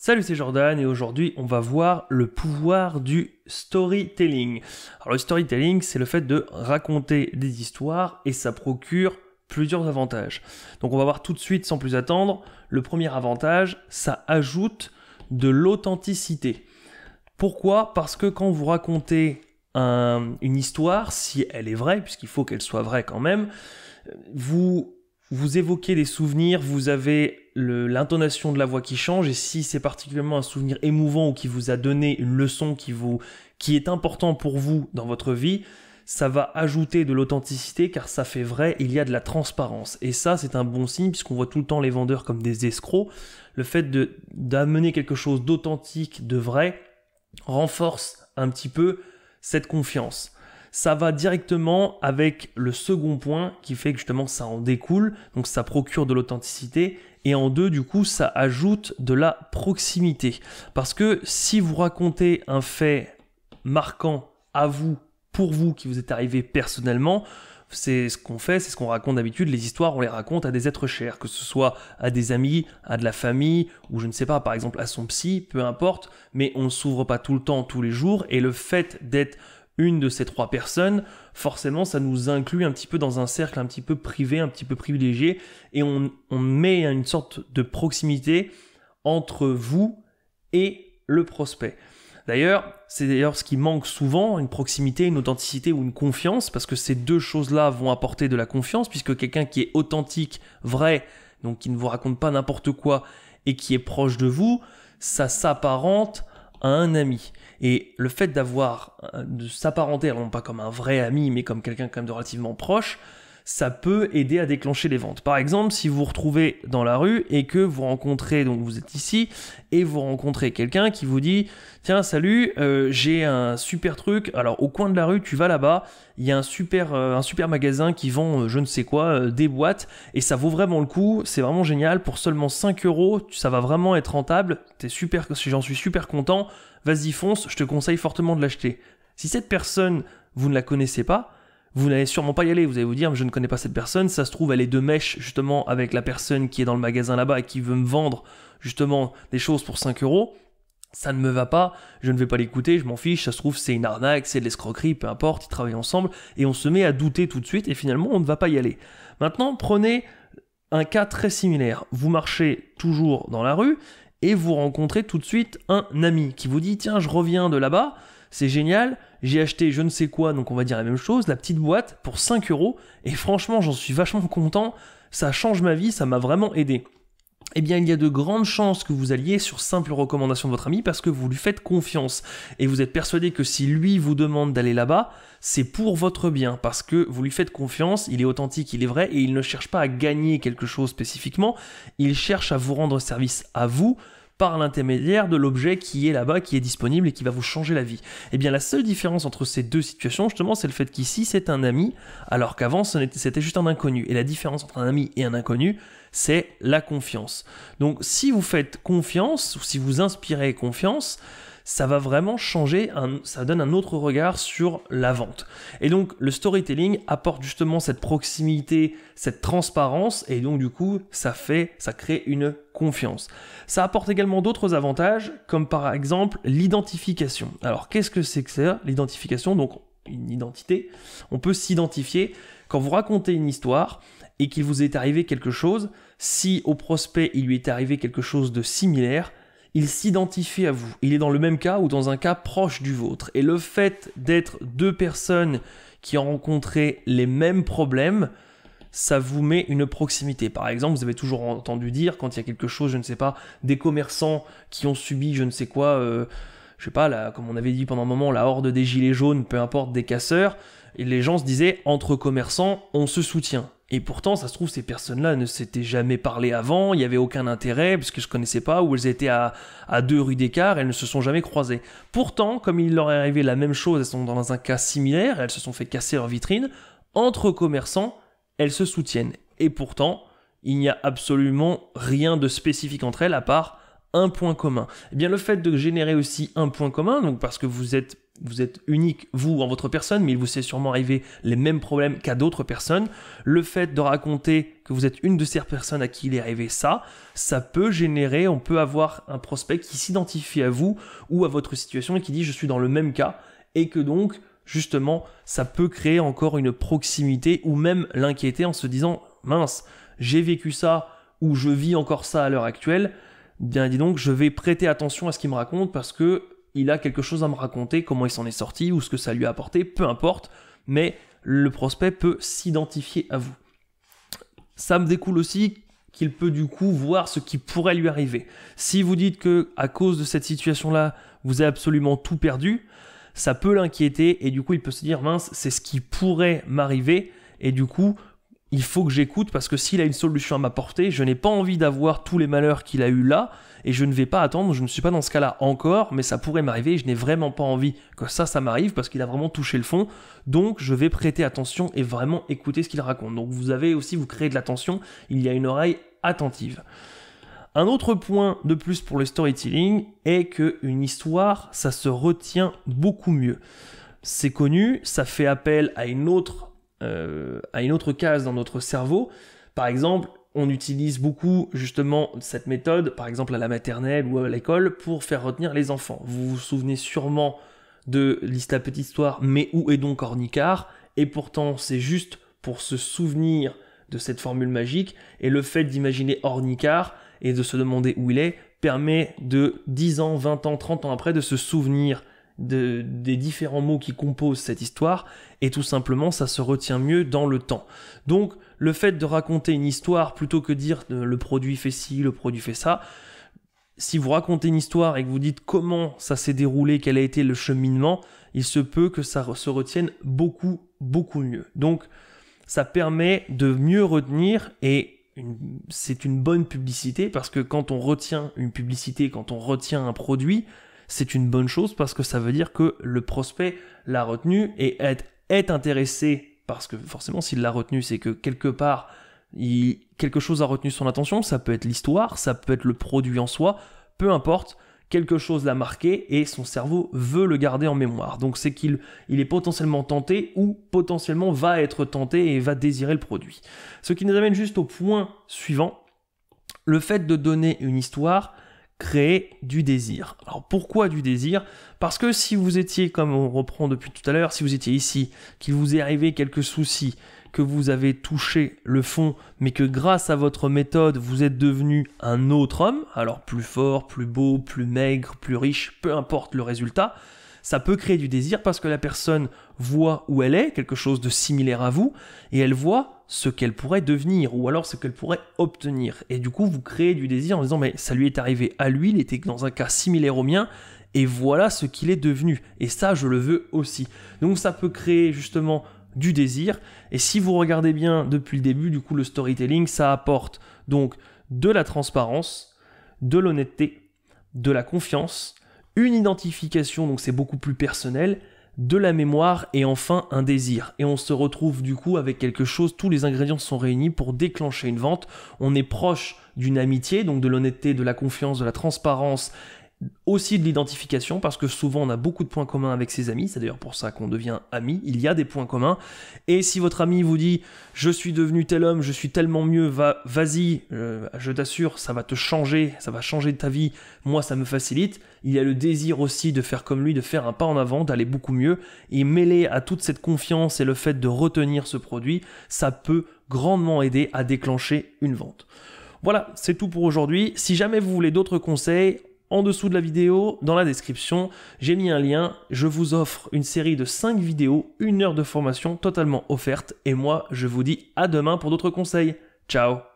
Salut, c'est Jordan et aujourd'hui on va voir le pouvoir du storytelling. Alors le storytelling, c'est le fait de raconter des histoires et ça procure plusieurs avantages. Donc on va voir tout de suite sans plus attendre. Le premier avantage, ça ajoute de l'authenticité. Pourquoi ? Parce que quand vous racontez une histoire, si elle est vraie, puisqu'il faut qu'elle soit vraie quand même, vous évoquez des souvenirs, vous avez l'intonation de la voix qui change, et si c'est particulièrement un souvenir émouvant ou qui vous a donné une leçon qui est important pour vous dans votre vie, ça va ajouter de l'authenticité car ça fait vrai, il y a de la transparence. Et ça, c'est un bon signe puisqu'on voit tout le temps les vendeurs comme des escrocs. Le fait d'amener quelque chose d'authentique, de vrai, renforce un petit peu cette confiance. Ça va directement avec le second point qui fait que justement ça en découle, donc ça procure de l'authenticité, et en deux du coup ça ajoute de la proximité. Parce que si vous racontez un fait marquant à vous, pour vous, qui vous est arrivé personnellement, c'est ce qu'on fait, c'est ce qu'on raconte d'habitude, les histoires on les raconte à des êtres chers, que ce soit à des amis, à de la famille, ou je ne sais pas, par exemple à son psy, peu importe, mais on ne s'ouvre pas tout le temps, tous les jours, et le fait d'être une de ces trois personnes, forcément ça nous inclut un petit peu dans un cercle un petit peu privé, un petit peu privilégié, et on met une sorte de proximité entre vous et le prospect. D'ailleurs, c'est ce qui manque souvent, une proximité, une authenticité ou une confiance, parce que ces deux choses-là vont apporter de la confiance, puisque quelqu'un qui est authentique, vrai, donc qui ne vous raconte pas n'importe quoi, et qui est proche de vous, ça s'apparente à un ami. Et le fait de s'apparenter, alors non pas comme un vrai ami, mais comme quelqu'un quand même de relativement proche, ça peut aider à déclencher les ventes. Par exemple, si vous vous retrouvez dans la rue et que vous rencontrez, donc vous êtes ici, et vous rencontrez quelqu'un qui vous dit « Tiens, salut, j'ai un super truc, alors au coin de la rue, tu vas là-bas, il y a un super magasin qui vend je ne sais quoi, des boîtes, et ça vaut vraiment le coup, c'est vraiment génial, pour seulement 5 €, ça va vraiment être rentable, j'en suis super content, vas-y fonce, je te conseille fortement de l'acheter. » Si cette personne, vous ne la connaissez pas, vous n'allez sûrement pas y aller, vous allez vous dire je ne connais pas cette personne, ça se trouve elle est de mèche justement avec la personne qui est dans le magasin là-bas et qui veut me vendre justement des choses pour 5 €, ça ne me va pas, je ne vais pas l'écouter, je m'en fiche, ça se trouve c'est une arnaque, c'est de l'escroquerie, peu importe, ils travaillent ensemble, et on se met à douter tout de suite et finalement on ne va pas y aller. Maintenant prenez un cas très similaire, vous marchez toujours dans la rue et vous rencontrez tout de suite un ami qui vous dit tiens je reviens de là-bas, c'est génial, j'ai acheté je ne sais quoi, donc on va dire la même chose, la petite boîte pour 5 €, et franchement j'en suis vachement content, ça change ma vie, ça m'a vraiment aidé. Eh bien il y a de grandes chances que vous alliez sur simple recommandation de votre ami parce que vous lui faites confiance, et vous êtes persuadé que si lui vous demande d'aller là-bas, c'est pour votre bien, parce que vous lui faites confiance, il est authentique, il est vrai, et il ne cherche pas à gagner quelque chose spécifiquement, il cherche à vous rendre service à vous, par l'intermédiaire de l'objet qui est là-bas, qui est disponible et qui va vous changer la vie. Eh bien, la seule différence entre ces deux situations, justement, c'est le fait qu'ici, c'est un ami, alors qu'avant, c'était juste un inconnu. Et la différence entre un ami et un inconnu, c'est la confiance. Donc, si vous faites confiance, ou si vous inspirez confiance, ça va vraiment changer, ça donne un autre regard sur la vente. Et donc, le storytelling apporte justement cette proximité, cette transparence, et donc du coup, ça crée une confiance. Ça apporte également d'autres avantages, comme par exemple l'identification. Alors, qu'est-ce que c'est que ça, l'identification ? Donc, une identité. On peut s'identifier quand vous racontez une histoire et qu'il vous est arrivé quelque chose. Si au prospect, il lui est arrivé quelque chose de similaire, il s'identifie à vous. Il est dans le même cas ou dans un cas proche du vôtre. Et le fait d'être deux personnes qui ont rencontré les mêmes problèmes, ça vous met une proximité. Par exemple, vous avez toujours entendu dire, quand il y a quelque chose, je ne sais pas, des commerçants qui ont subi je ne sais quoi, je sais pas, comme on avait dit pendant un moment, la horde des gilets jaunes, peu importe, des casseurs, et les gens se disaient, entre commerçants, on se soutient. Et pourtant, ça se trouve, ces personnes-là ne s'étaient jamais parlé avant, il n'y avait aucun intérêt, parce que je ne connaissais pas, ou elles étaient à 2 rues d'écart, elles ne se sont jamais croisées. Pourtant, comme il leur est arrivé la même chose, elles sont dans un cas similaire, elles se sont fait casser leur vitrine, entre commerçants, elles se soutiennent. Et pourtant, il n'y a absolument rien de spécifique entre elles, à part un point commun. Eh bien, le fait de générer aussi un point commun, donc parce que vous êtes vous êtes unique, vous, en votre personne, mais il vous est sûrement arrivé les mêmes problèmes qu'à d'autres personnes. Le fait de raconter que vous êtes une de ces personnes à qui il est arrivé ça peut générer, on peut avoir un prospect qui s'identifie à vous ou à votre situation et qui dit « je suis dans le même cas » et que donc, justement, ça peut créer encore une proximité ou même l'inquiéter en se disant « mince, j'ai vécu ça ou je vis encore ça à l'heure actuelle ». Bien dis donc, je vais prêter attention à ce qu'il me raconte parce que il a quelque chose à me raconter, comment il s'en est sorti ou ce que ça lui a apporté, peu importe, mais le prospect peut s'identifier à vous. Ça me découle aussi qu'il peut du coup voir ce qui pourrait lui arriver. Si vous dites que à cause de cette situation-là, vous avez absolument tout perdu, ça peut l'inquiéter et du coup il peut se dire mince, c'est ce qui pourrait m'arriver et du coup il faut que j'écoute parce que s'il a une solution à m'apporter, je n'ai pas envie d'avoir tous les malheurs qu'il a eu là et je ne vais pas attendre, je ne suis pas dans ce cas-là encore, mais ça pourrait m'arriver et je n'ai vraiment pas envie que ça m'arrive parce qu'il a vraiment touché le fond. Donc je vais prêter attention et vraiment écouter ce qu'il raconte. Donc vous créez de l'attention, il y a une oreille attentive. Un autre point de plus pour le storytelling est qu'une histoire, ça se retient beaucoup mieux. C'est connu, ça fait appel à une autre case dans notre cerveau. Par exemple, on utilise beaucoup justement cette méthode, par exemple à la maternelle ou à l'école, pour faire retenir les enfants. Vous vous souvenez sûrement de la petite histoire « Mais où est donc Ornicart ?» Et pourtant, c'est juste pour se souvenir de cette formule magique. Et le fait d'imaginer Ornicart et de se demander où il est permet de 10 ans, 20 ans, 30 ans après de se souvenir des différents mots qui composent cette histoire et tout simplement ça se retient mieux dans le temps. Donc le fait de raconter une histoire plutôt que dire le produit fait ci, le produit fait ça, si vous racontez une histoire et que vous dites comment ça s'est déroulé, quel a été le cheminement, il se peut que ça se retienne beaucoup mieux. Donc ça permet de mieux retenir et c'est une bonne publicité parce que quand on retient une publicité, quand on retient un produit, c'est une bonne chose parce que ça veut dire que le prospect l'a retenu et est intéressé parce que forcément s'il l'a retenu c'est que quelque part quelque chose a retenu son attention, ça peut être l'histoire, ça peut être le produit en soi, peu importe, quelque chose l'a marqué et son cerveau veut le garder en mémoire. Donc c'est qu'il est potentiellement tenté ou potentiellement va être tenté et va désirer le produit. Ce qui nous amène juste au point suivant, le fait de donner une histoire créer du désir. Alors pourquoi du désir ? Parce que si vous étiez, comme on reprend depuis tout à l'heure, si vous étiez ici, qu'il vous est arrivé quelques soucis, que vous avez touché le fond, mais que grâce à votre méthode, vous êtes devenu un autre homme, alors plus fort, plus beau, plus maigre, plus riche, peu importe le résultat, ça peut créer du désir parce que la personne voit où elle est, quelque chose de similaire à vous, et elle voit ce qu'elle pourrait devenir, ou alors ce qu'elle pourrait obtenir. Et du coup, vous créez du désir en disant, mais ça lui est arrivé à lui, il était dans un cas similaire au mien, et voilà ce qu'il est devenu. Et ça, je le veux aussi. Donc ça peut créer justement du désir, et si vous regardez bien depuis le début, du coup, le storytelling, ça apporte donc de la transparence, de l'honnêteté, de la confiance, une identification, donc c'est beaucoup plus personnel, de la mémoire et enfin un désir. Et on se retrouve du coup avec quelque chose, tous les ingrédients sont réunis pour déclencher une vente. On est proche d'une amitié, donc de l'honnêteté, de la confiance, de la transparence, aussi de l'identification, parce que souvent on a beaucoup de points communs avec ses amis, c'est d'ailleurs pour ça qu'on devient amis, il y a des points communs, et si votre ami vous dit « je suis devenu tel homme, je suis tellement mieux, vas-y, je t'assure, ça va te changer, ça va changer ta vie, moi ça me facilite », il y a le désir aussi de faire comme lui, de faire un pas en avant, d'aller beaucoup mieux, et mêlé à toute cette confiance et le fait de retenir ce produit, ça peut grandement aider à déclencher une vente. Voilà, c'est tout pour aujourd'hui. Si jamais vous voulez d'autres conseils, en dessous de la vidéo, dans la description, j'ai mis un lien. Je vous offre une série de 5 vidéos, 1 heure de formation totalement offerte. Et moi, je vous dis à demain pour d'autres conseils. Ciao!